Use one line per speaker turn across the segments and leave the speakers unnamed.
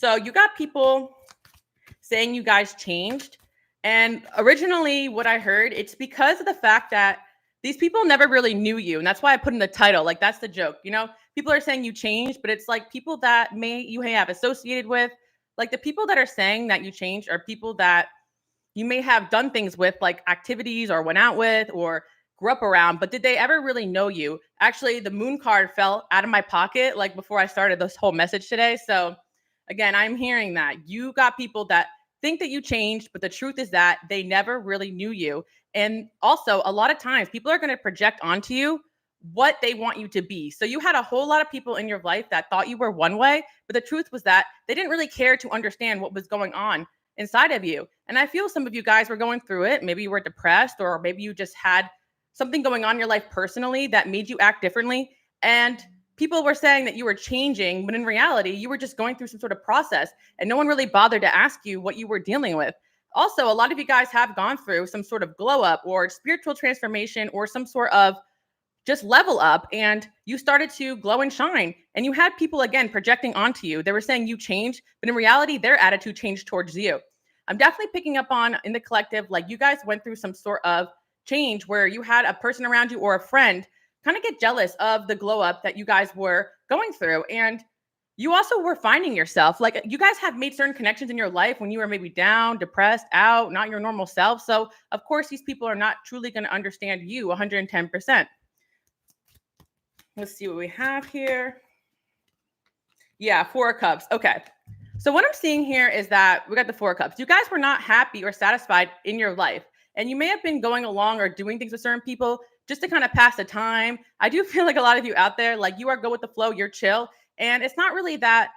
So you got people saying you guys changed. And originally, what I heard, it's because of the fact that these people never really knew you. And that's why I put in the title. Like, that's the joke. People are saying you changed, but it's like people that you may have associated with. Like, the people that are saying that you changed are people that you may have done things with, like activities or went out with or grew up around, but did they ever really know you? Actually, the moon card fell out of my pocket like before I started this whole message today. So again, I'm hearing that you got people that think that you changed, but the truth is that they never really knew you. And also, a lot of times people are going to project onto you what they want you to be. So you had a whole lot of people in your life that thought you were one way, but the truth was that they didn't really care to understand what was going on inside of you. And I feel some of you guys were going through it. Maybe you were depressed, or maybe you just had something going on in your life personally that made you act differently. And people were saying that you were changing, but in reality, you were just going through some sort of process and no one really bothered to ask you what you were dealing with. Also, a lot of you guys have gone through some sort of glow up or spiritual transformation or some sort of just level up, and you started to glow and shine, and you had people again projecting onto you. They were saying you changed, but in reality their attitude changed towards you. I'm definitely picking up on in the collective, like, you guys went through some sort of change where you had a person around you or a friend kind of get jealous of the glow up that you guys were going through. And you also were finding yourself, like, you guys have made certain connections in your life when you were maybe down, depressed, out, not your normal self. So of course these people are not truly going to understand you 110%. Let's see what we have here. Yeah, 4 cups. Okay. So what I'm seeing here is that we got the 4 cups. You guys were not happy or satisfied in your life. And you may have been going along or doing things with certain people just to kind of pass the time. I do feel like a lot of you out there, like, you are go with the flow, you're chill. And it's not really that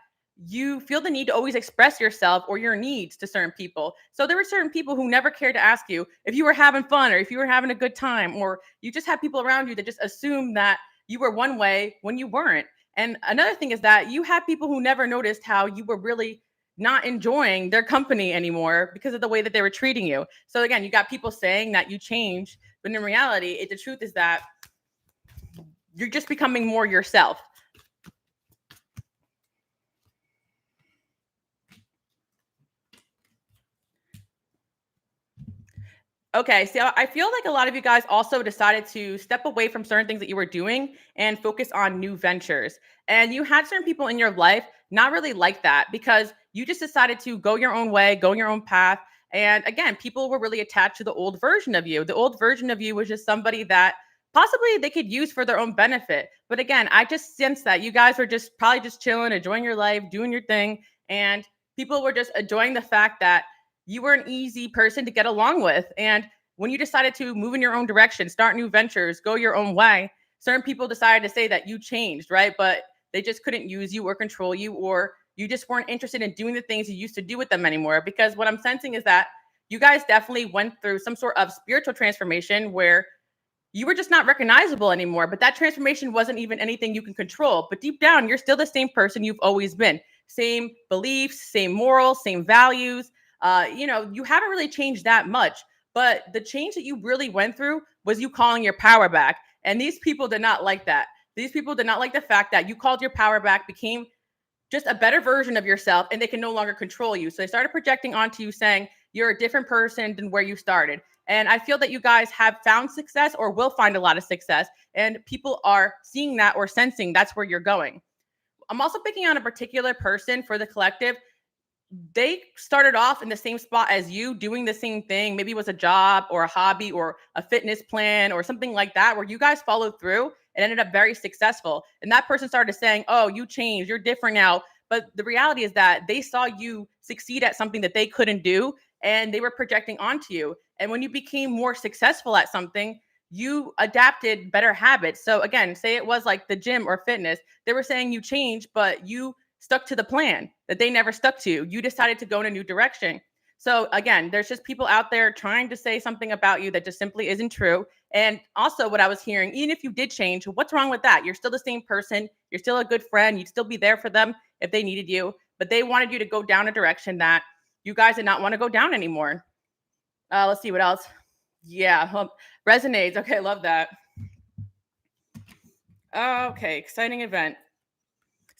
you feel the need to always express yourself or your needs to certain people. So there were certain people who never cared to ask you if you were having fun or if you were having a good time, or you just had people around you that just assumed that you were one way when you weren't. And another thing is that you had people who never noticed how you were really not enjoying their company anymore because of the way that they were treating you. So again, you got people saying that you changed, but in reality, the truth is that you're just becoming more yourself. Okay, so I feel like a lot of you guys also decided to step away from certain things that you were doing and focus on new ventures. And you had certain people in your life not really like that because you just decided to go your own way, go your own path. And again, people were really attached to the old version of you. The old version of you was just somebody that possibly they could use for their own benefit. But again, I just sense that you guys were just probably just chilling, enjoying your life, doing your thing. And people were just enjoying the fact that you were an easy person to get along with. And when you decided to move in your own direction, start new ventures, go your own way, certain people decided to say that you changed, right? But they just couldn't use you or control you, or you just weren't interested in doing the things you used to do with them anymore. Because what I'm sensing is that you guys definitely went through some sort of spiritual transformation where you were just not recognizable anymore. But that transformation wasn't even anything you can control. But deep down, you're still the same person you've always been. Same beliefs, same morals, same values. You haven't really changed that much. But the change that you really went through was you calling your power back. And these people did not like that. These people did not like the fact that you called your power back, became just a better version of yourself, and they can no longer control you. So they started projecting onto you saying you're a different person than where you started. And I feel that you guys have found success or will find a lot of success, and people are seeing that or sensing that's where you're going. I'm also picking on a particular person for the collective. They started off in the same spot as you, doing the same thing. Maybe it was a job or a hobby or a fitness plan or something like that, where you guys followed through and ended up very successful. And that person started saying, oh, you changed, you're different now. But the reality is that they saw you succeed at something that they couldn't do, and they were projecting onto you. And when you became more successful at something, you adapted better habits. So again, say it was like the gym or fitness, they were saying you changed, but you stuck to the plan that they never stuck to. You decided to go in a new direction. So again, there's just people out there trying to say something about you that just simply isn't true. And also what I was hearing, even if you did change, what's wrong with that? You're still the same person. You're still a good friend. You'd still be there for them if they needed you. But they wanted you to go down a direction that you guys did not want to go down anymore. Let's see what else. Yeah, resonates. Okay, love that. Okay, exciting event.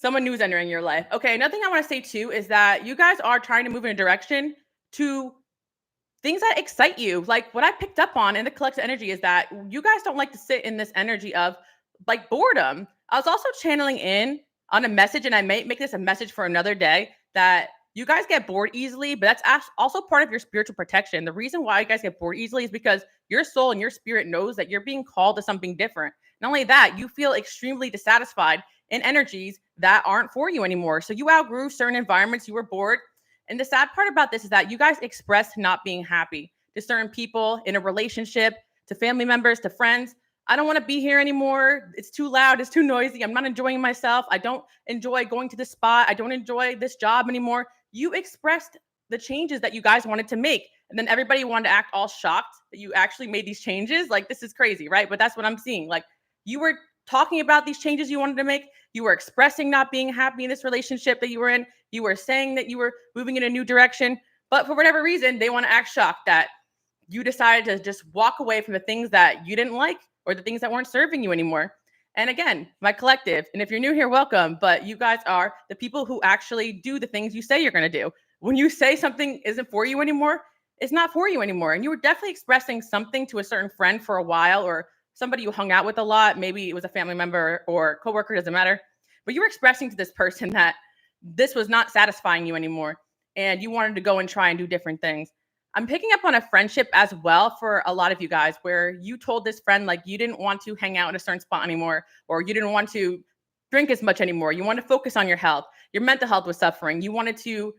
Someone new is entering your life. Okay, another thing I want to say too is that you guys are trying to move in a direction to things that excite you. Like what I picked up on in the collective energy is that you guys don't like to sit in this energy of like boredom. I was also channeling in on a message, and I may make this a message for another day, that you guys get bored easily, but that's also part of your spiritual protection. The reason why you guys get bored easily is because your soul and your spirit knows that you're being called to something different. Not only that, you feel extremely dissatisfied in energies that aren't for you anymore. So you outgrew certain environments, you were bored, and the sad part about this is that you guys express not being happy to certain people in a relationship, to family members, to friends. I don't want to be here anymore. It's too loud. It's too noisy. I'm not enjoying myself. I don't enjoy going to this spot. I don't enjoy this job anymore. You expressed the changes that you guys wanted to make. And then everybody wanted to act all shocked that you actually made these changes. Like, this is crazy, right? But that's what I'm seeing. Like, you were talking about these changes you wanted to make. You were expressing not being happy in this relationship that you were in. You were saying that you were moving in a new direction, but for whatever reason, they want to act shocked that you decided to just walk away from the things that you didn't like or the things that weren't serving you anymore. And again, my collective, and if you're new here, welcome, but you guys are the people who actually do the things you say you're going to do. When you say something isn't for you anymore, it's not for you anymore. And you were definitely expressing something to a certain friend for a while, or somebody you hung out with a lot. Maybe it was a family member or coworker, doesn't matter. But you were expressing to this person that this was not satisfying you anymore, and you wanted to go and try and do different things. I'm picking up on a friendship as well for a lot of you guys, where you told this friend like you didn't want to hang out in a certain spot anymore, or you didn't want to drink as much anymore. You want to focus on your health. Your mental health was suffering. You wanted to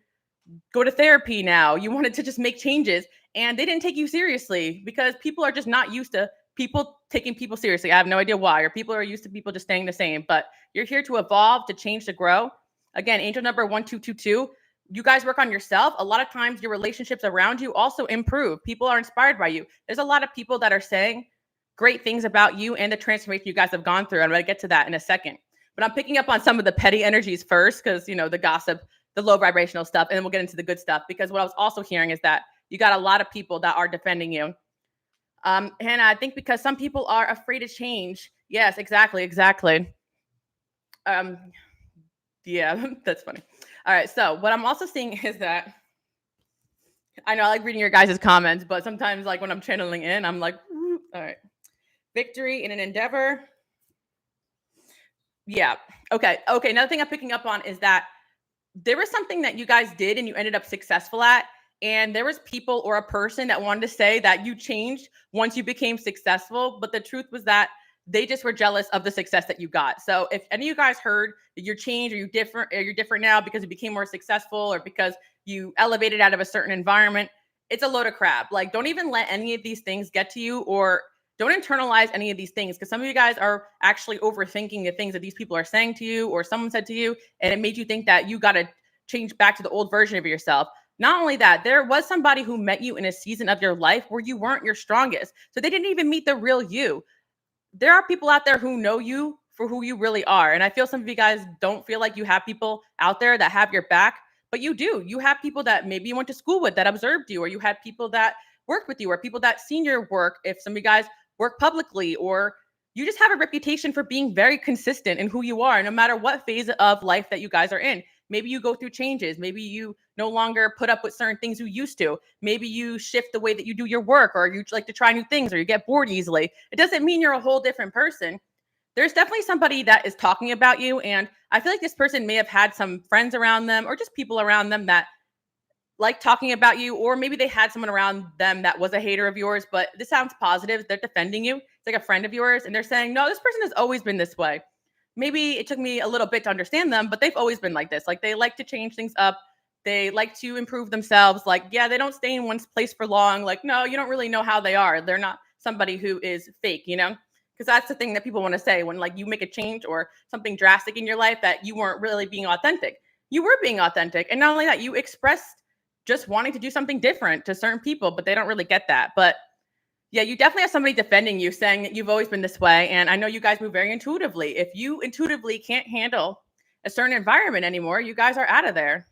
go to therapy now. You wanted to just make changes, and they didn't take you seriously because people are just not used to people taking people seriously. I have no idea why, or people are used to people just staying the same. But you're here to evolve, to change, to grow. Again, angel number 1222. You guys work on yourself. A lot of times your relationships around you also improve. People are inspired by you. There's a lot of people that are saying great things about you and the transformation you guys have gone through. I'm going to get to that in a second. But I'm picking up on some of the petty energies first, because, the gossip, the low vibrational stuff, and then we'll get into the good stuff. Because what I was also hearing is that you got a lot of people that are defending you. Hannah, I think because some people are afraid to change. Yes, exactly. Um, yeah, that's funny. All right, so what I'm also seeing is that I know I like reading your guys' comments, but sometimes, like when I'm channeling in, I'm like, all right, victory in an endeavor. Yeah. Okay. Another thing I'm picking up on is that there was something that you guys did and you ended up successful at, and there was people or a person that wanted to say that you changed once you became successful, but the truth was that they just were jealous of the success that you got. So if any of you guys heard that you're changed, or you're different now because you became more successful, or because you elevated out of a certain environment, it's a load of crap. Like, don't even let any of these things get to you, or don't internalize any of these things, because some of you guys are actually overthinking the things that these people are saying to you or someone said to you, and it made you think that you got to change back to the old version of yourself. Not only that, there was somebody who met you in a season of your life where you weren't your strongest. So they didn't even meet the real you. There are people out there who know you for who you really are. And I feel some of you guys don't feel like you have people out there that have your back, but you do. You have people that maybe you went to school with that observed you, or you had people that worked with you, or people that seen your work. If some of you guys work publicly, or you just have a reputation for being very consistent in who you are, no matter what phase of life that you guys are in. Maybe you go through changes. Maybe you no longer put up with certain things you used to. Maybe you shift the way that you do your work, or you like to try new things, or you get bored easily. It doesn't mean you're a whole different person. There's definitely somebody that is talking about you. And I feel like this person may have had some friends around them, or just people around them that like talking about you, or maybe they had someone around them that was a hater of yours, but this sounds positive. They're defending you. It's like a friend of yours, and they're saying, no, this person has always been this way. Maybe it took me a little bit to understand them, but they've always been like this. Like, they like to change things up. They like to improve themselves. Like, yeah, they don't stay in one place for long. Like, no, you don't really know how they are. They're not somebody who is fake, because that's the thing that people want to say when, like, you make a change or something drastic in your life, that you weren't really being authentic. You were being authentic. And not only that, you expressed just wanting to do something different to certain people, but they don't really get that. But yeah, you definitely have somebody defending you, saying that you've always been this way. And I know you guys move very intuitively. If you intuitively can't handle a certain environment anymore, you guys are out of there.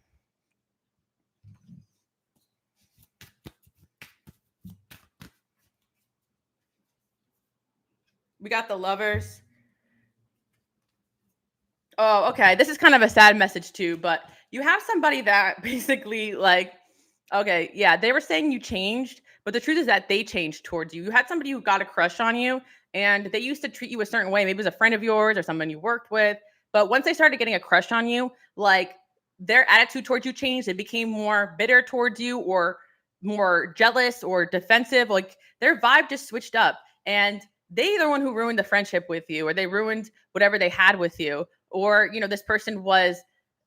We got the Lovers. Oh, okay. This is kind of a sad message too, but you have somebody that basically like, okay, yeah, they were saying you changed, but the truth is that they changed towards you. You had somebody who got a crush on you and they used to treat you a certain way. Maybe it was a friend of yours or someone you worked with. But once they started getting a crush on you, like their attitude towards you changed. It became more bitter towards you or more jealous or defensive. Like their vibe just switched up. And they the one who ruined the friendship with you or they ruined whatever they had with you. Or, this person was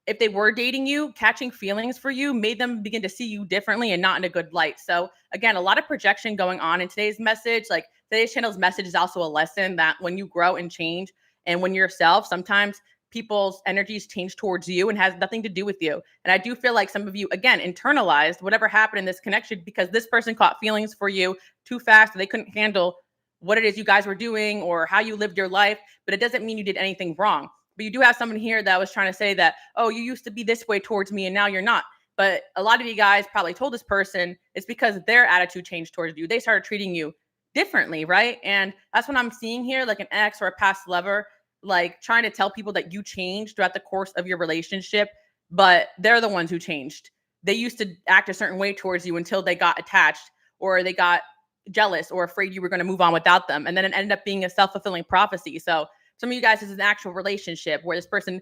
if they were dating you, catching feelings for you made them begin to see you differently and not in a good light. So, again, a lot of projection going on in today's message. Like today's channel's message is also a lesson that when you grow and change and when you're yourself, sometimes people's energies change towards you and has nothing to do with you. And I do feel like some of you, again, internalized whatever happened in this connection because this person caught feelings for you too fast. They couldn't handle what it is you guys were doing or how you lived your life, but it doesn't mean you did anything wrong. But you do have someone here that was trying to say that, oh, you used to be this way towards me and now you're not. But a lot of you guys probably told this person it's because their attitude changed towards you. They started treating you differently, right? And that's what I'm seeing here, like an ex or a past lover, like trying to tell people that you changed throughout the course of your relationship, but they're the ones who changed. They used to act a certain way towards you until they got attached or they got jealous or afraid you were going to move on without them. And then it ended up being a self-fulfilling prophecy. So some of you guys, this is an actual relationship where this person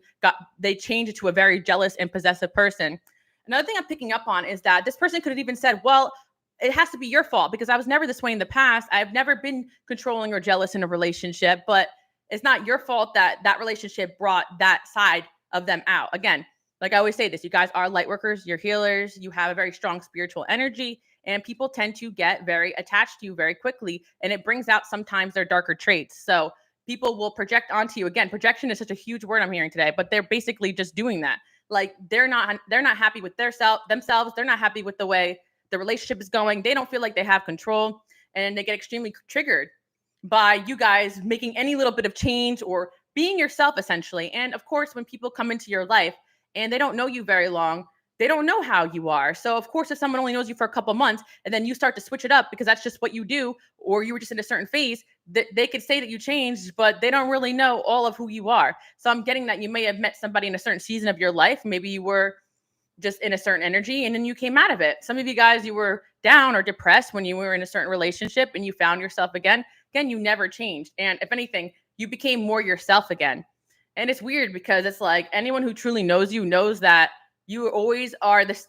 they changed it to a very jealous and possessive person. Another thing I'm picking up on is that this person could have even said, well, it has to be your fault because I was never this way in the past. I've never been controlling or jealous in a relationship, but it's not your fault that that relationship brought that side of them out. Again, like I always say this, you guys are light workers, you're healers, you have a very strong spiritual energy, and people tend to get very attached to you very quickly, and it brings out sometimes their darker traits. So people will project onto you. Again, projection is such a huge word I'm hearing today, but they're basically just doing that. Like they're not happy with themselves. They're not happy with the way the relationship is going. They don't feel like they have control, and they get extremely triggered by you guys making any little bit of change or being yourself essentially. And of course, when people come into your life and they don't know you very long, they don't know how you are. So of course, if someone only knows you for a couple months and then you start to switch it up because that's just what you do, or you were just in a certain phase, that they could say that you changed, but they don't really know all of who you are. So I'm getting that you may have met somebody in a certain season of your life. Maybe you were just in a certain energy and then you came out of it. Some of you guys, you were down or depressed when you were in a certain relationship and you found yourself again. Again, you never changed. And if anything, you became more yourself again. And it's weird because it's like anyone who truly knows you knows that you always are this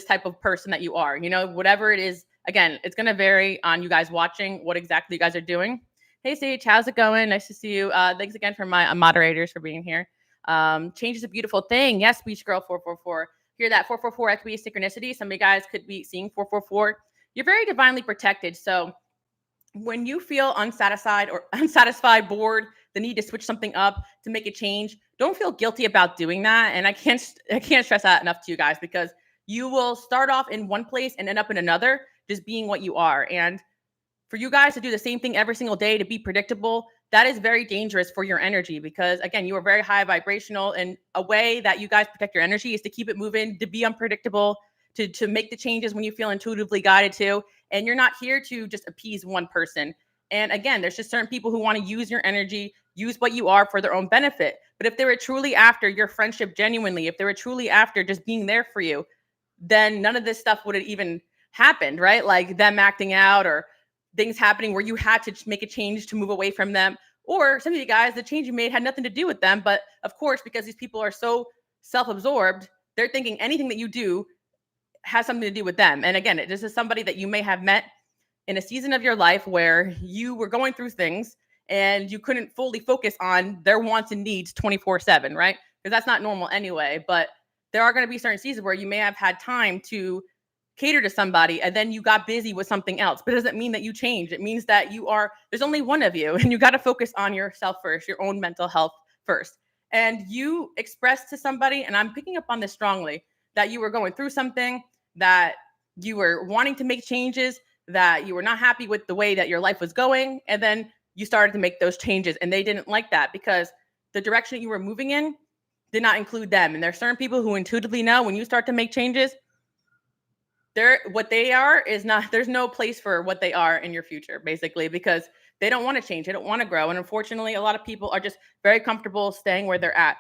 type of person that you are. Whatever it is. Again, it's going to vary on you guys watching what exactly you guys are doing. Hey, Sage, how's it going? Nice to see you. Thanks again for my moderators for being here. Change is a beautiful thing. Yes, Beach Girl 444. Hear that 444 that could be a synchronicity. Some of you guys could be seeing 444. You're very divinely protected. So when you feel unsatisfied, bored, the need to switch something up to make a change, don't feel guilty about doing that. And I can't stress that enough to you guys because you will start off in one place and end up in another, just being what you are. And for you guys to do the same thing every single day to be predictable, that is very dangerous for your energy because again, you are very high vibrational, and a way that you guys protect your energy is to keep it moving, to be unpredictable, to make the changes when you feel intuitively guided to, and you're not here to just appease one person. And again, there's just certain people who want to use your energy, use what you are for their own benefit. But if they were truly after your friendship genuinely, if they were truly after just being there for you, then none of this stuff would have even happened, right? Like them acting out or things happening where you had to make a change to move away from them. Or some of you guys, the change you made had nothing to do with them. But of course, because these people are so self-absorbed, they're thinking anything that you do has something to do with them. And again, this is somebody that you may have met in a season of your life where you were going through things and you couldn't fully focus on their wants and needs 24/7, right? Because that's not normal anyway. But there are going to be certain seasons where you may have had time to cater to somebody and then you got busy with something else, but it doesn't mean that you changed. It means that there's only one of you and you got to focus on yourself first, your own mental health first. And you expressed to somebody, and I'm picking up on this strongly, that you were going through something, that you were wanting to make changes, that you were not happy with the way that your life was going, and then you started to make those changes and they didn't like that because the direction that you were moving in did not include them. And there are certain people who intuitively know when you start to make changes, what they are is not, there's no place for what they are in your future, basically, because they don't want to change, they don't want to grow. And unfortunately, a lot of people are just very comfortable staying where they're at.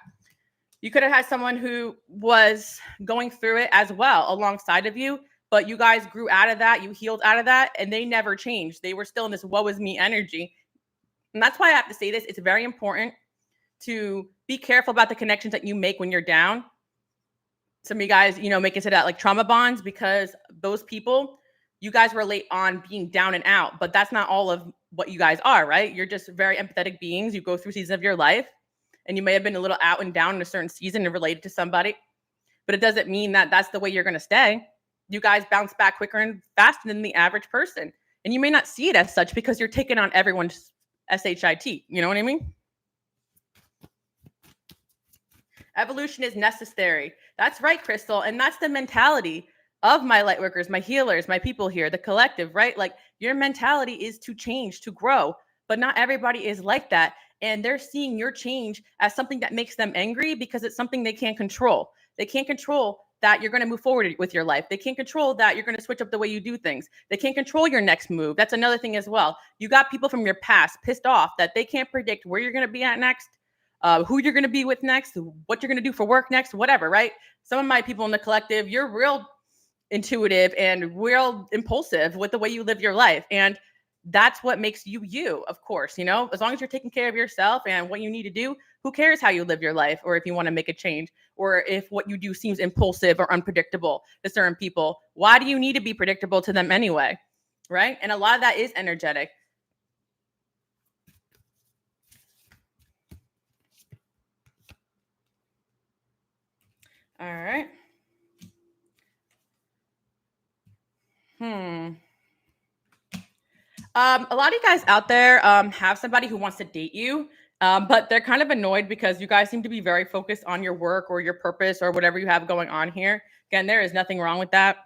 You could have had someone who was going through it as well alongside of you, but you guys grew out of that, you healed out of that, and they never changed. They were still in this woe is me energy. And that's why I have to say this. It's very important to be careful about the connections that you make when you're down. Some of you guys, make it to that like trauma bonds, because those people, you guys relate on being down and out, but that's not all of what you guys are, right? You're just very empathetic beings. You go through seasons of your life, and you may have been a little out and down in a certain season and related to somebody, but it doesn't mean that that's the way you're going to stay. You guys bounce back quicker and faster than the average person. And you may not see it as such because you're taking on everyone's SHIT. You know what I mean? Evolution is necessary. That's right, Crystal. And that's the mentality of my light workers, my healers, my people here, the collective, right? Like your mentality is to change, to grow, but not everybody is like that. And they're seeing your change as something that makes them angry because it's something they can't control. They can't control that you're going to move forward with your life. They can't control that you're going to switch up the way you do things. They can't control your next move. That's another thing as well. You got people from your past pissed off that they can't predict where you're going to be at next, who you're going to be with next, what you're going to do for work next, whatever, right? Some of my people in the collective, you're real intuitive and real impulsive with the way you live your life. And that's what makes you you, of course. As long as you're taking care of yourself and what you need to do, who cares how you live your life, or if you want to make a change, or if what you do seems impulsive or unpredictable to certain people. Why do you need to be predictable to them anyway? Right? And a lot of that is energetic. All right. A lot of you guys out there have somebody who wants to date you, but they're kind of annoyed because you guys seem to be very focused on your work or your purpose or whatever you have going on here. Again, there is nothing wrong with that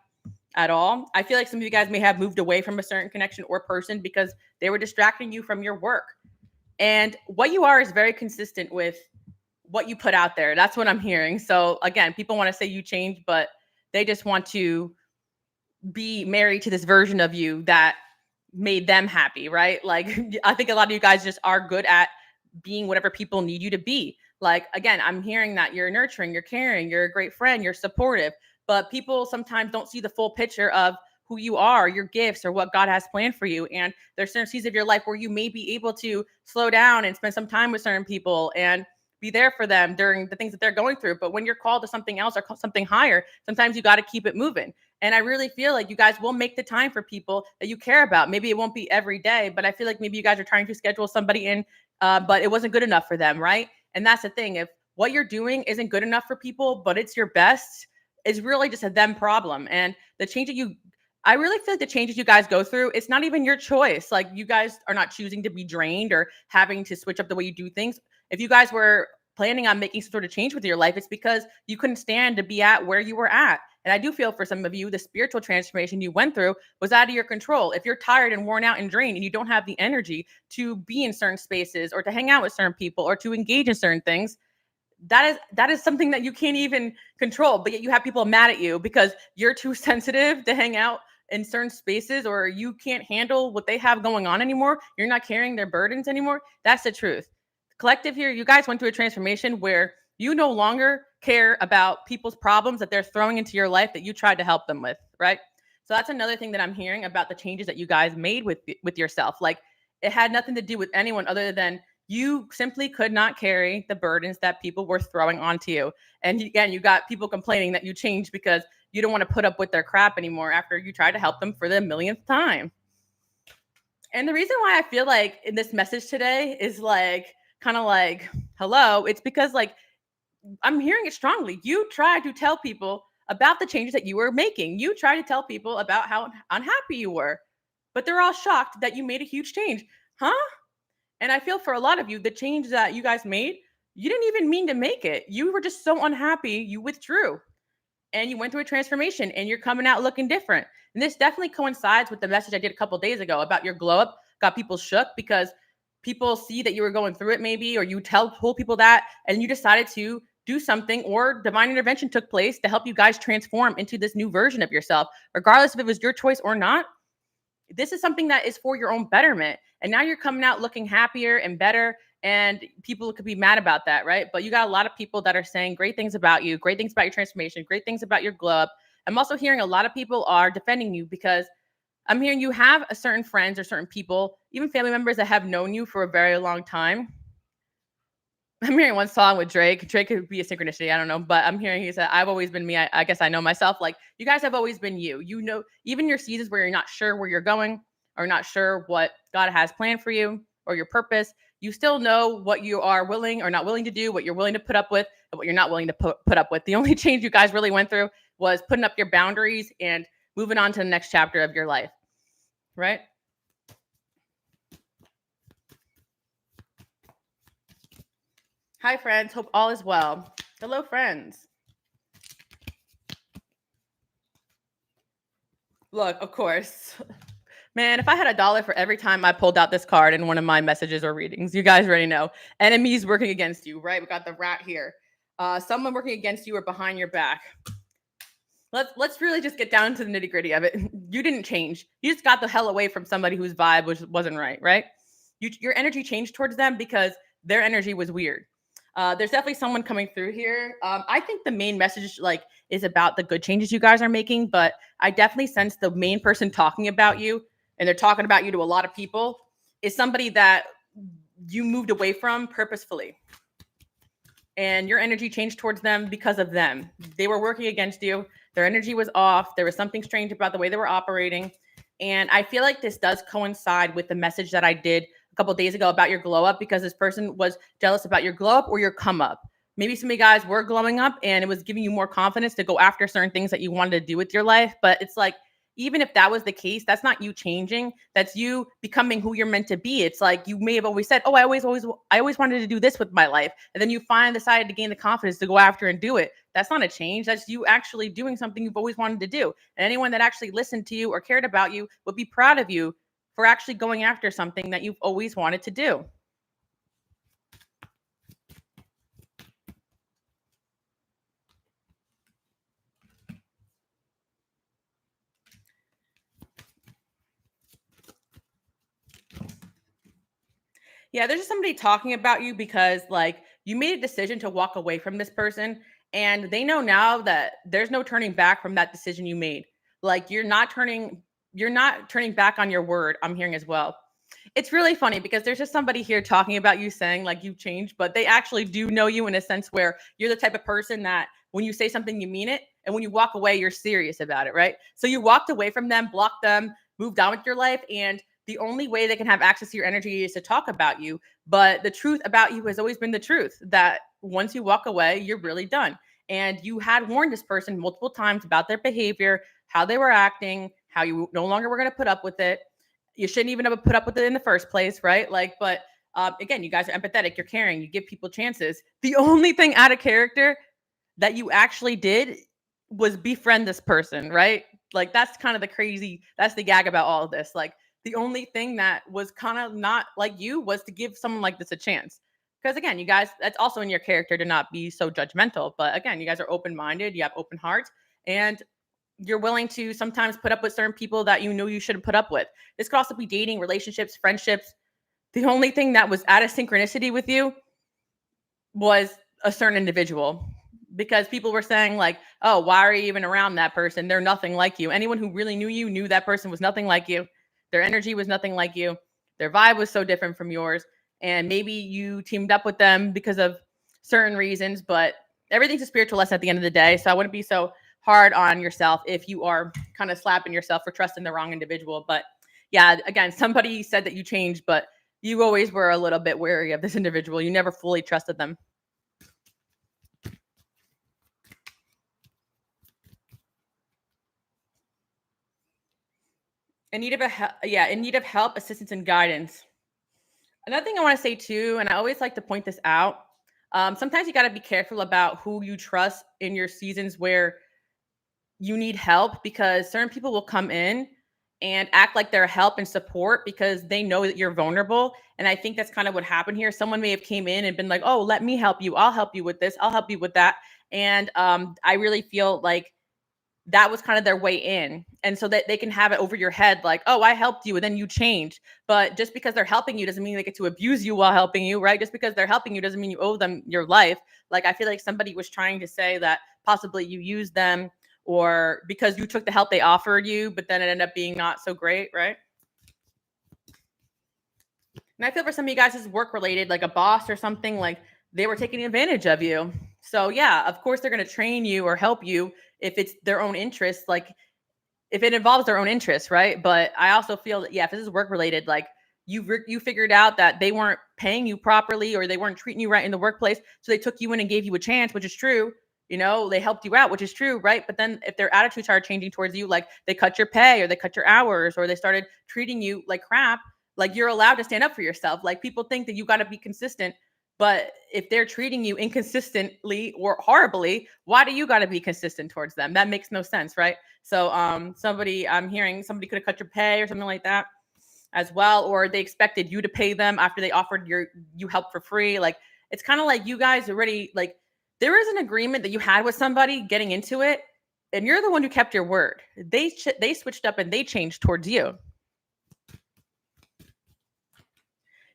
at all. I feel like some of you guys may have moved away from a certain connection or person because they were distracting you from your work. And what you are is very consistent with what you put out there. That's what I'm hearing. So again, people want to say you changed, but they just want to be married to this version of you that made them happy, right? Like I think a lot of you guys just are good at being whatever people need you to be. Like again, I'm hearing that you're nurturing, you're caring, you're a great friend, you're supportive, but people sometimes don't see the full picture of who you are, your gifts, or what God has planned for you. And there's certain seasons of your life where you may be able to slow down and spend some time with certain people and be there for them during the things that they're going through. But when you're called to something else or something higher, sometimes you got to keep it moving. And I really feel like you guys will make the time for people that you care about. Maybe it won't be every day, but I feel like maybe you guys are trying to schedule somebody in, but it wasn't good enough for them, right? And that's the thing. If what you're doing isn't good enough for people, but it's your best, it's really just a them problem. And the change that I really feel like the changes you guys go through, it's not even your choice. Like you guys are not choosing to be drained or having to switch up the way you do things. If you guys were planning on making some sort of change with your life, it's because you couldn't stand to be at where you were at. And I do feel for some of you, the spiritual transformation you went through was out of your control. If you're tired and worn out and drained and you don't have the energy to be in certain spaces or to hang out with certain people or to engage in certain things, that is something that you can't even control. But yet you have people mad at you because you're too sensitive to hang out in certain spaces, or you can't handle what they have going on anymore. You're not carrying their burdens anymore. That's the truth. Collective here, you guys went through a transformation where you no longer care about people's problems that they're throwing into your life that you tried to help them with, right? So that's another thing that I'm hearing about the changes that you guys made with yourself. Like it had nothing to do with anyone other than you simply could not carry the burdens that people were throwing onto you. And again, you got people complaining that you changed because you don't want to put up with their crap anymore after you try to help them for the millionth time. And the reason why I feel like in this message today is like kind of like, hello, it's because like I'm hearing it strongly. You tried to tell people about the changes that you were making. You tried to tell people about how unhappy you were, but they're all shocked that you made a huge change. Huh? And I feel for a lot of you, the change that you guys made, you didn't even mean to make it. You were just so unhappy, you withdrew and you went through a transformation and you're coming out looking different. And this definitely coincides with the message I did a couple days ago about your glow up, got people shook because people see that you were going through it maybe, or you told people that, and you decided to do something, or divine intervention took place to help you guys transform into this new version of yourself, regardless if it was your choice or not. This is something that is for your own betterment. And now you're coming out looking happier and better And people could be mad about that, right? But you got a lot of people that are saying great things about you, great things about your transformation, great things about your glow up. I'm also hearing a lot of people are defending you because I'm hearing you have a certain friends or certain people, even family members that have known you for a very long time. I'm hearing one song with Drake. Drake could be a synchronicity. I don't know. But I'm hearing he said, I've always been me. I guess I know myself. Like, you guys have always been you. You know, even your seasons where you're not sure where you're going or not sure what God has planned for you or your purpose, you still know what you are willing or not willing to do, what you're willing to put up with, and what you're not willing to put up with. The only change you guys really went through was putting up your boundaries and moving on to the next chapter of your life. Right? Hi, friends. Hope all is well. Hello, friends. Look, of course. Man, if I had $1 for every time I pulled out this card in one of my messages or readings, you guys already know. Enemies working against you, right? We got the rat here. Someone working against you or behind your back. Let's really just get down to the nitty gritty of it. You didn't change. You just got the hell away from somebody whose vibe wasn't right, right? Your energy changed towards them because their energy was weird. There's definitely someone coming through here. I think the main message is about the good changes you guys are making, but I definitely sense the main person talking about you, and they're talking about you to a lot of people, is somebody that you moved away from purposefully. And your energy changed towards them because of them. They were working against you. Their energy was off. There was something strange about the way they were operating. And I feel like this does coincide with the message that I did a couple of days ago about your glow up, because this person was jealous about your glow up or your come up. Maybe some of you guys were glowing up and it was giving you more confidence to go after certain things that you wanted to do with your life. But it's like, even if that was the case, that's not you changing. That's you becoming who you're meant to be. It's like you may have always said, "Oh, I always wanted to do this with my life," and then you finally decided to gain the confidence to go after and do it. That's not a change. That's you actually doing something you've always wanted to do. And anyone that actually listened to you or cared about you would be proud of you for actually going after something that you've always wanted to do. Yeah, there's just somebody talking about you because you made a decision to walk away from this person, and they know now that there's no turning back from that decision you made. Like you're not turning back on your word. I'm hearing as well. It's really funny because there's just somebody here talking about you saying like you've changed, but they actually do know you in a sense where you're the type of person that when you say something you mean it, and when you walk away you're serious about it, right? So you walked away from them, blocked them, moved on with your life, and the only way they can have access to your energy is to talk about you. But the truth about you has always been the truth, that once you walk away, you're really done. And you had warned this person multiple times about their behavior, how they were acting, how you no longer were going to put up with it. You shouldn't even have put up with it in the first place, right? But again, you guys are empathetic, you're caring, you give people chances. The only thing out of character that you actually did was befriend this person, right? Like that's kind of that's the gag about all of this. Like the only thing that was kind of not like you was to give someone like this a chance. Because again, you guys, that's also in your character to not be so judgmental. But again, you guys are open minded, you have open hearts, and you're willing to sometimes put up with certain people that you know you shouldn't put up with. This could also be dating, relationships, friendships. The only thing that was out of synchronicity with you was a certain individual, because people were saying like, "Oh, why are you even around that person? They're nothing like you." Anyone who really knew you knew that person was nothing like you. Their energy was nothing like you. Their vibe was so different from yours. And maybe you teamed up with them because of certain reasons, but everything's a spiritual lesson at the end of the day. So I wouldn't be so hard on yourself if you are kind of slapping yourself for trusting the wrong individual. But yeah, again, somebody said that you changed, but you always were a little bit wary of this individual. You never fully trusted them. In need of help, assistance, and guidance. Another thing I want to say too, and I always like to point this out. Sometimes you got to be careful about who you trust in your seasons where you need help, because certain people will come in and act like they're help and support because they know that you're vulnerable. And I think that's kind of what happened here. Someone may have came in and been like, "Oh, let me help you. I'll help you with this. I'll help you with that." And I really feel like that was kind of their way in. And so that they can have it over your head, like, oh, I helped you and then you changed. But just because they're helping you doesn't mean they get to abuse you while helping you, right? Just because they're helping you doesn't mean you owe them your life. Like, I feel like somebody was trying to say that possibly you used them or because you took the help they offered you, but then it ended up being not so great, right? And I feel for some of you guys, this is work related, like a boss or something, like they were taking advantage of you. So, yeah, of course, they're going to train you or help you if it's their own interest, like if it involves their own interests, right? But I also feel that, yeah, if this is work related, like you figured out that they weren't paying you properly or they weren't treating you right in the workplace. So they took you in and gave you a chance, which is true. They helped you out, which is true, right? But then if their attitudes started changing towards you, like they cut your pay or they cut your hours or they started treating you like crap, like you're allowed to stand up for yourself. Like people think that you got to be consistent, but if they're treating you inconsistently or horribly, why do you got to be consistent towards them? That makes no sense, right? So I'm hearing somebody could have cut your pay or something like that as well, or they expected you to pay them after they offered you help for free. Like it's kind of like you guys already, like there is an agreement that you had with somebody getting into it, and you're the one who kept your word. They switched up and they changed towards you.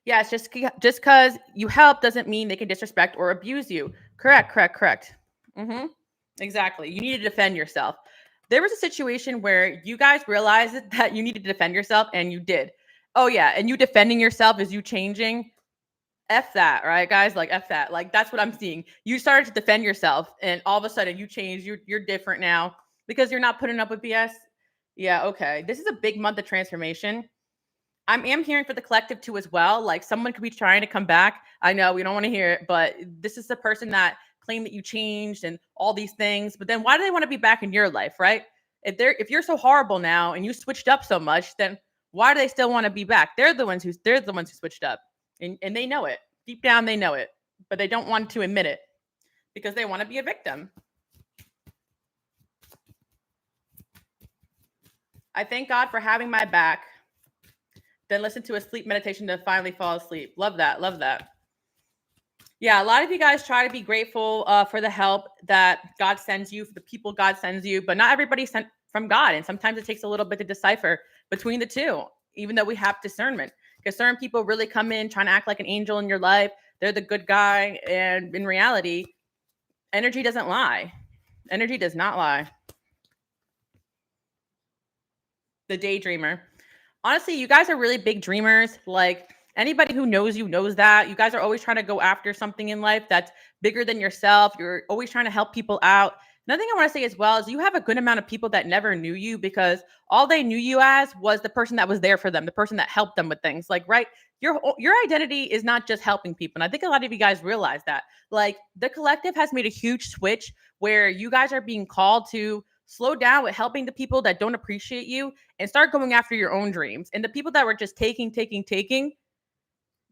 Yeah, it's just because you help doesn't mean they can disrespect or abuse you. Correct. Mm-hmm. Exactly. You need to defend yourself. There was a situation where you guys realized that you needed to defend yourself, and you did. Oh yeah, and you defending yourself is you changing. F that, right, guys? Like F that. Like that's what I'm seeing. You started to defend yourself, and all of a sudden you changed. You're different now because you're not putting up with BS. Yeah, okay. This is a big month of transformation. I am hearing for the collective too as well. Like someone could be trying to come back. I know we don't want to hear it, but this is the person that claimed that you changed and all these things. But then why do they want to be back in your life, right? If you're so horrible now and you switched up so much, then why do they still want to be back? They're the ones who switched up. And they know it. Deep down they know it. But they don't want to admit it because they want to be a victim. I thank God for having my back. Then listen to a sleep meditation to finally fall asleep. Love that. Love that. Yeah, a lot of you guys try to be grateful for the help that God sends you, for the people God sends you, but not everybody's sent from God. And sometimes it takes a little bit to decipher between the two, even though we have discernment. Because certain people really come in trying to act like an angel in your life. They're the good guy. And in reality, energy doesn't lie. Energy does not lie. The daydreamer. Honestly, you guys are really big dreamers. Like anybody who knows you knows that. You guys are always trying to go after something in life that's bigger than yourself. You're always trying to help people out. Another thing I want to say as well is you have a good amount of people that never knew you because all they knew you as was the person that was there for them, the person that helped them with things. Like, right? Your identity is not just helping people. And I think a lot of you guys realize that. Like the collective has made a huge switch where you guys are being called to slow down with helping the people that don't appreciate you and start going after your own dreams. And the people that were just taking,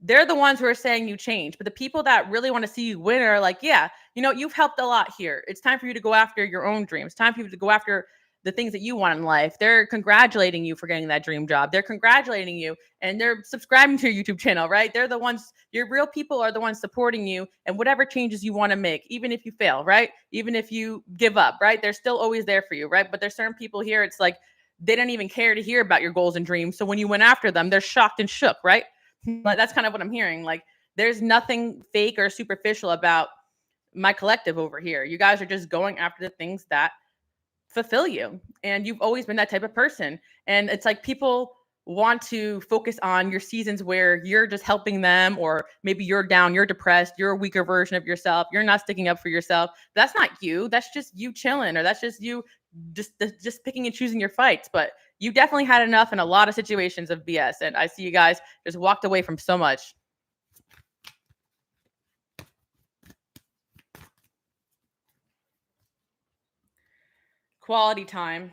they're the ones who are saying you change. But the people that really want to see you win are like, yeah, you've helped a lot here. It's time for you to go after your own dreams. It's time for you to go after the things that you want in life. They're congratulating you for getting that dream job. They're congratulating you and they're subscribing to your YouTube channel, right? They're the ones, your real people are the ones supporting you and whatever changes you want to make, even if you fail, right? Even if you give up, right? They're still always there for you, right? But there's certain people here, it's like they don't even care to hear about your goals and dreams. So when you went after them, they're shocked and shook, right? But that's kind of what I'm hearing. Like there's nothing fake or superficial about my collective over here. You guys are just going after the things that fulfill you. And you've always been that type of person. And it's like people want to focus on your seasons where you're just helping them, or maybe you're down, you're depressed, you're a weaker version of yourself, you're not sticking up for yourself. That's not you. That's just you chilling, or that's just you just picking and choosing your fights. But you definitely had enough in a lot of situations of BS. And I see you guys just walked away from so much. Quality time.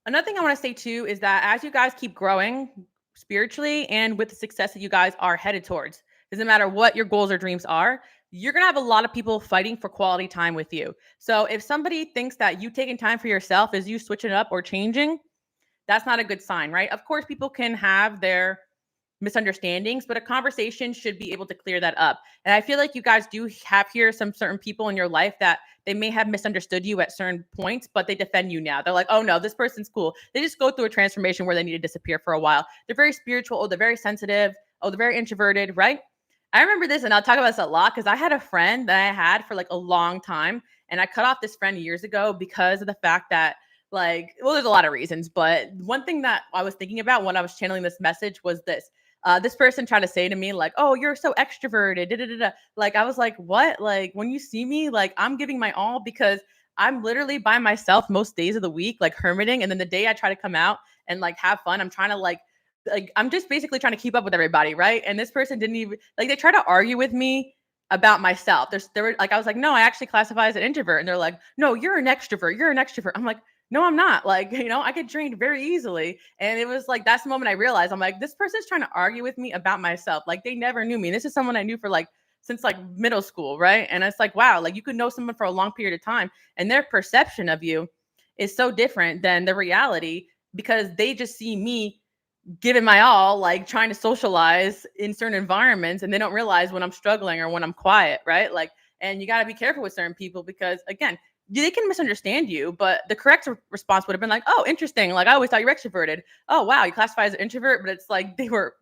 Another thing I want to say too is that as you guys keep growing spiritually and with the success that you guys are headed towards, doesn't matter what your goals or dreams are, you're going to have a lot of people fighting for quality time with you. So if somebody thinks that you taking time for yourself is you switching up or changing, that's not a good sign, right? Of course, people can have their misunderstandings, but a conversation should be able to clear that up. And I feel like you guys do have here some certain people in your life that they may have misunderstood you at certain points, but they defend you now. They're like, oh no, this person's cool. They just go through a transformation where they need to disappear for a while. They're very spiritual, or they're very sensitive, oh, they're very introverted, right? I remember this, and I'll talk about this a lot because I had a friend that I had for like a long time, and I cut off this friend years ago because of the fact that, like, well, there's a lot of reasons, but one thing that I was thinking about when I was channeling this message was this. This person tried to say to me, like, "Oh, you're so extroverted." Da, da, da, da. Like, I was like, "What?" Like, when you see me, like, I'm giving my all because I'm literally by myself most days of the week, like hermiting, and then the day I try to come out and like have fun, I'm trying to like I'm just basically trying to keep up with everybody, right? And this person didn't even like they try to argue with me about myself. There were like I was like, no, I actually classify as an introvert, and they're like, no, you're an extrovert. You're an extrovert. I'm like, no, I'm not. Like, I get drained very easily, and it was like that's the moment I realized I'm like, this person's trying to argue with me about myself. Like they never knew me. And this is someone I knew for like since like middle school, right? And it's like, wow, like you could know someone for a long period of time, and their perception of you is so different than the reality because they just see me giving my all, like trying to socialize in certain environments, and they don't realize when I'm struggling or when I'm quiet, right? Like, and you got to be careful with certain people because, again, they can misunderstand you, but the correct response would have been like, "Oh, interesting. Like, I always thought you were extroverted. Oh, wow, you classify as an introvert." But it's like they were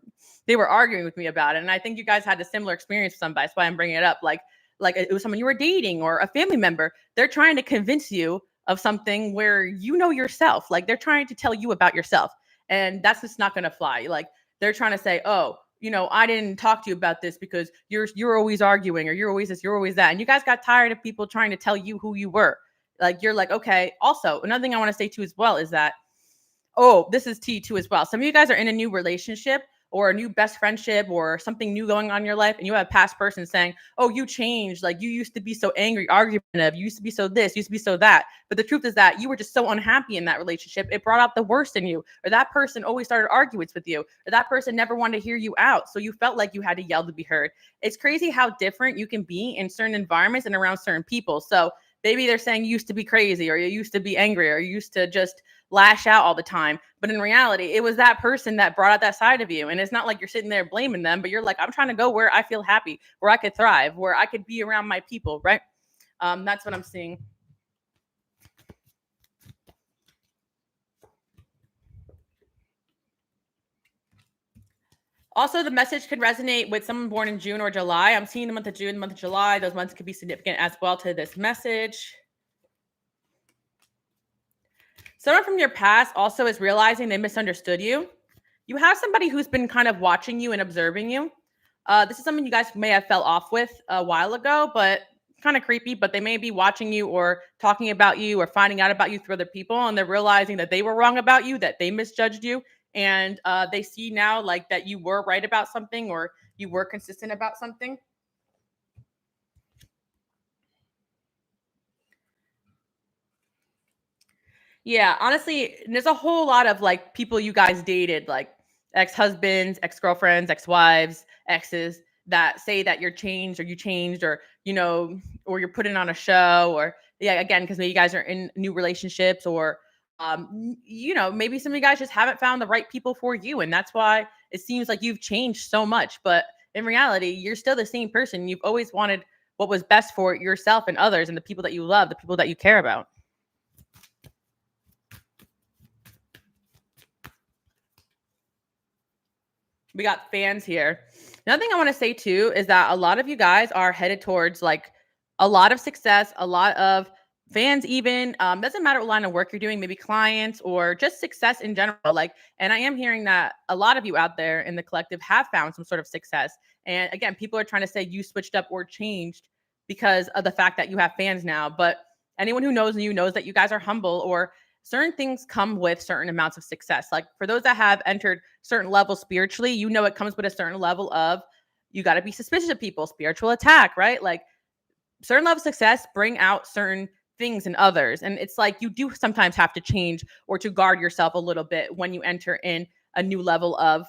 arguing with me about it, and I think you guys had a similar experience with somebody. That's why I'm bringing it up. Like it was someone you were dating or a family member. They're trying to convince you of something where you know yourself. Like they're trying to tell you about yourself, and that's just not going to fly. Like they're trying to say, oh, I didn't talk to you about this because you're always arguing, or you're always this, you're always that. And you guys got tired of people trying to tell you who you were. Like you're like, okay. Also, another thing I want to say too as well is that, oh, this is T too as well. Some of you guys are in a new relationship or a new best friendship or something new going on in your life, and you have a past person saying, "Oh, you changed. Like you used to be so angry, argumentative. You used to be so this. You used to be so that." But the truth is that you were just so unhappy in that relationship. It brought out the worst in you, or that person always started arguments with you, or that person never wanted to hear you out, so you felt like you had to yell to be heard. It's crazy how different you can be in certain environments and around certain people. So maybe they're saying you used to be crazy, or you used to be angry, or you used to just lash out all the time. But in reality, it was that person that brought out that side of you. And it's not like you're sitting there blaming them, but you're like, I'm trying to go where I feel happy, where I could thrive, where I could be around my people, right? That's what I'm seeing. Also, the message could resonate with someone born in June or July. I'm seeing the month of June, the month of July. Those months could be significant as well to this message. Someone from your past also is realizing they misunderstood you. You have somebody who's been kind of watching you and observing you. This is something you guys may have fell off with a while ago, but kind of creepy. But they may be watching you or talking about you or finding out about you through other people, and they're realizing that they were wrong about you, that they misjudged you, and they see now like that you were right about something or you were consistent about something. Yeah, honestly, there's a whole lot of like people you guys dated, like ex-husbands, ex-girlfriends, ex-wives, exes that say that you're changed or you changed or or you're putting on a show or yeah, again, because maybe you guys are in new relationships or maybe some of you guys just haven't found the right people for you. And that's why it seems like you've changed so much. But in reality, you're still the same person. You've always wanted what was best for yourself and others and the people that you love, the people that you care about. We got fans here. Another thing I want to say too is that a lot of you guys are headed towards like a lot of success, a lot of fans, even doesn't matter what line of work you're doing, maybe clients or just success in general. Like, and I am hearing that a lot of you out there in the collective have found some sort of success. And again, people are trying to say you switched up or changed because of the fact that you have fans now. But anyone who knows you knows that you guys are humble or certain things come with certain amounts of success. Like for those that have entered certain levels spiritually, it comes with a certain level of you got to be suspicious of people, spiritual attack, right? Like certain level of success bring out certain things in others. And it's like you do sometimes have to change or to guard yourself a little bit when you enter in a new level of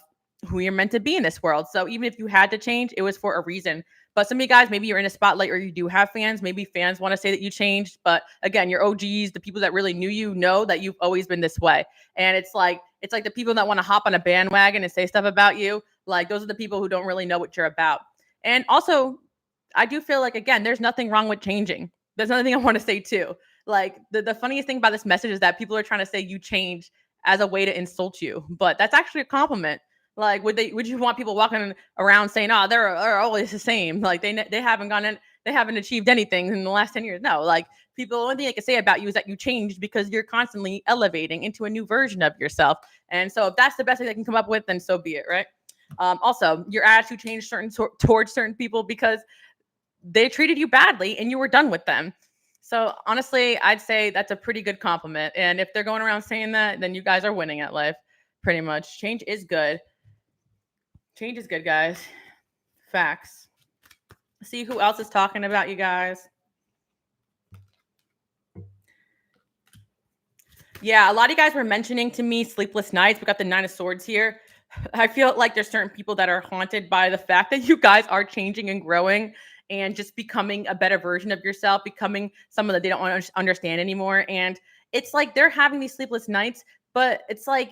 who you're meant to be in this world. So even if you had to change, it was for a reason. But some of you guys, maybe you're in a spotlight or you do have fans. Maybe fans want to say that you changed. But again, your OGs, the people that really knew you know that you've always been this way. And it's like the people that want to hop on a bandwagon and say stuff about you. Like those are the people who don't really know what you're about. And also, I do feel like again, there's nothing wrong with changing. There's another thing I want to say too. Like the funniest thing about this message is that people are trying to say you change as a way to insult you, but that's actually a compliment. Like would you want people walking around saying, "Oh, they're always the same." Like they haven't gone in, they haven't achieved anything in the last 10 years. No, like people, the only thing they can say about you is that you changed because you're constantly elevating into a new version of yourself. And so if that's the best thing they can come up with, then so be it, right? Also, your attitude changed towards certain people because they treated you badly and you were done with them. So honestly, I'd say that's a pretty good compliment. And if they're going around saying that, then you guys are winning at life. Pretty much. Change is good. Change is good, guys. Facts. See who else is talking about you guys. Yeah, a lot of you guys were mentioning to me sleepless nights. We got the Nine of Swords here. I feel like there's certain people that are haunted by the fact that you guys are changing and growing and just becoming a better version of yourself, becoming someone that they don't understand anymore. And it's like they're having these sleepless nights, but it's like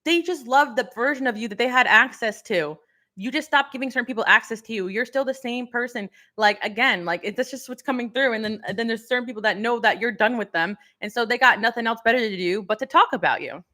they just love the version of you that they had access to. You just stop giving certain people access to you. You're still the same person. Like again, like that's just what's coming through. And then there's certain people that know that you're done with them, and so they got nothing else better to do but to talk about you.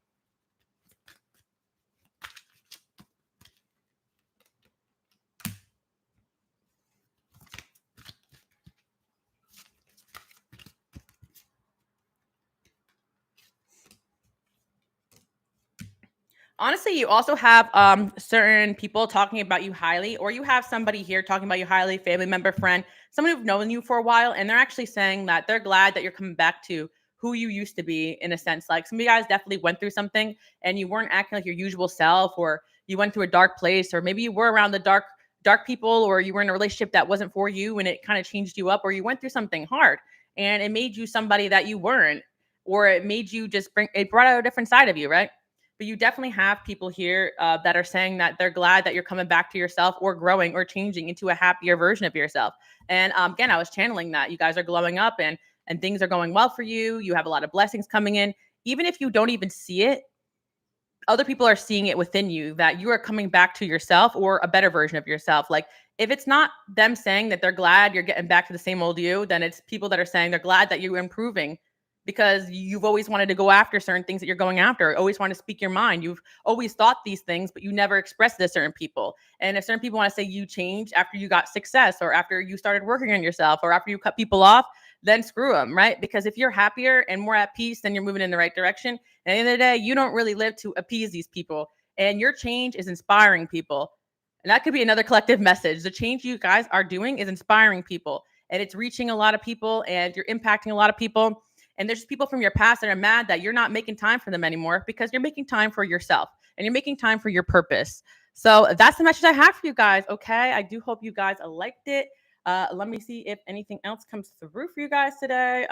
Honestly, you also have certain people talking about you highly, or you have somebody here talking about you highly, family member, friend, someone who've known you for a while, and they're actually saying that they're glad that you're coming back to who you used to be in a sense. Like some of you guys definitely went through something and you weren't acting like your usual self, or you went through a dark place, or maybe you were around the dark people, or you were in a relationship that wasn't for you and it kind of changed you up, or you went through something hard and it made you somebody that you weren't, or it made you just it brought out a different side of you, right? But you definitely have people here that are saying that they're glad that you're coming back to yourself or growing or changing into a happier version of yourself. And again, I was channeling that you guys are glowing up and things are going well for you. You have a lot of blessings coming in, even if you don't even see it. Other people are seeing it within you that you are coming back to yourself or a better version of yourself. Like if it's not them saying that they're glad you're getting back to the same old you, then it's people that are saying they're glad that you're improving because you've always wanted to go after certain things that you're going after, always want to speak your mind. You've always thought these things, but you never expressed it to certain people. And if certain people want to say you changed after you got success or after you started working on yourself or after you cut people off, then screw them, right? Because if you're happier and more at peace, then you're moving in the right direction. At the end of the day, you don't really live to appease these people. And your change is inspiring people. And that could be another collective message. The change you guys are doing is inspiring people. And it's reaching a lot of people and you're impacting a lot of people. And there's just people from your past that are mad that you're not making time for them anymore because you're making time for yourself and you're making time for your purpose. So that's the message I have for you guys. Okay. I do hope you guys liked it. Let me see if anything else comes through for you guys today.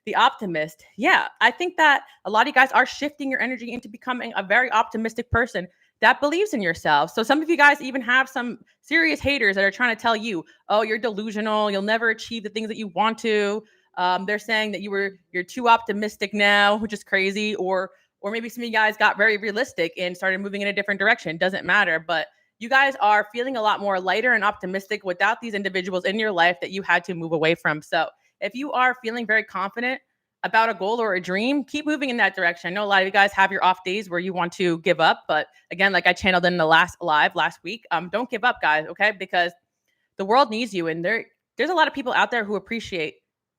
The optimist. Yeah, I think that a lot of you guys are shifting your energy into becoming a very optimistic person that believes in yourself. So some of you guys even have some serious haters that are trying to tell you, oh, you're delusional. You'll never achieve the things that you want to. They're saying that you're too optimistic now, which is crazy. Or maybe some of you guys got very realistic and started moving in a different direction. Doesn't matter. But you guys are feeling a lot more lighter and optimistic without these individuals in your life that you had to move away from. So if you are feeling very confident about a goal or a dream, keep moving in that direction. I know a lot of you guys have your off days where you want to give up, but again, like I channeled in the last live last week, don't give up, guys, okay? Because the world needs you, and there's a lot of people out there who appreciate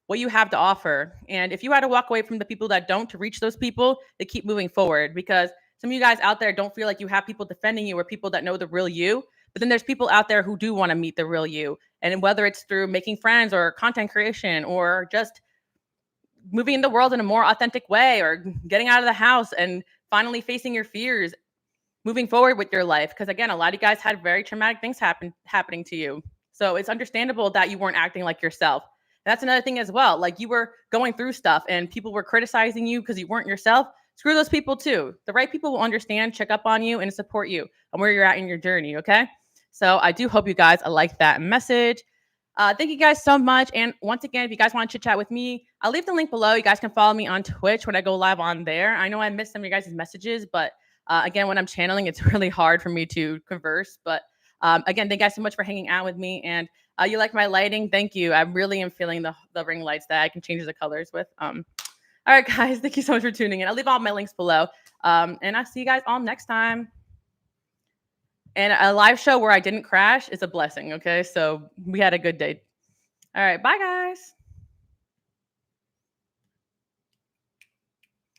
what you have to offer. And if you had to walk away from the people that don't to reach those people, they keep moving forward because some of you guys out there don't feel like you have people defending you or people that know the real you. But then there's people out there who do want to meet the real you. And whether it's through making friends or content creation or just moving in the world in a more authentic way or getting out of the house and finally facing your fears, moving forward with your life. Because again, a lot of you guys had very traumatic things happening to you. So it's understandable that you weren't acting like yourself. And that's another thing as well. Like you were going through stuff and people were criticizing you because you weren't yourself. Screw those people too. The right people will understand, check up on you, and support you and where you're at in your journey. Okay. So I do hope you guys like that message. Thank you guys so much. And once again, if you guys want to chit chat with me, I'll leave the link below. You guys can follow me on Twitch when I go live on there. I know I missed some of you guys' messages, but Again, when I'm channeling, it's really hard for me to converse. But again, thank you guys so much for hanging out with me. And you like my lighting? Thank you. I really am feeling the ring lights that I can change the colors with. All right, guys, thank you so much for tuning in. I'll leave all my links below. And I'll see you guys all next time. And a live show where I didn't crash is a blessing. Okay. So we had a good day. All right. Bye, guys.